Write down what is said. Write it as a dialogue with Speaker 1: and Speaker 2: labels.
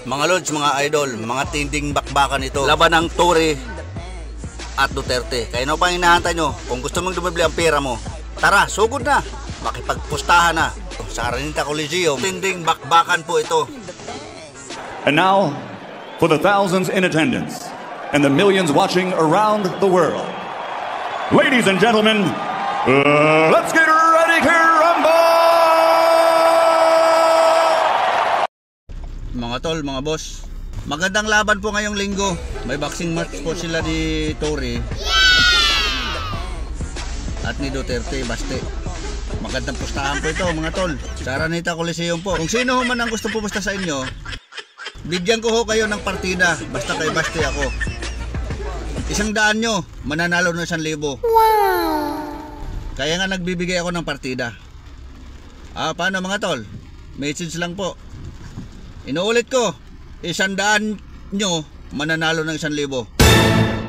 Speaker 1: Mga lods, mga idol, mga tinding bakbakan ito. Laban ng Tory at Duterte. Kaya ano pang hinahantay nyo? Kung gusto mong dumibli ang pera mo, tara, sugod na. Makipagpustahan na. Sa Araneta Coliseum, tinding bakbakan po ito.
Speaker 2: And now, for the thousands in attendance and the millions watching around the world, ladies and gentlemen, let's get ready to rumble!
Speaker 1: Mga tol, mga boss, magandang laban po ngayong linggo. May boxing match po sila ni Tory at ni Duterte, Baste. Magandang pustahan po ito mga tol, sa Araneta Coliseum po. Kung sino man ang gusto pupusta sa inyo, bigyan ko ho kayo ng partida. Basta kay Baste ako. 100 nyo, mananalo ng 1,000. Wow! Kaya nga nagbibigay ako ng partida. Paano mga tol? Message lang po. Inuulit ko, 100 nyo, mananalo ng 1,000.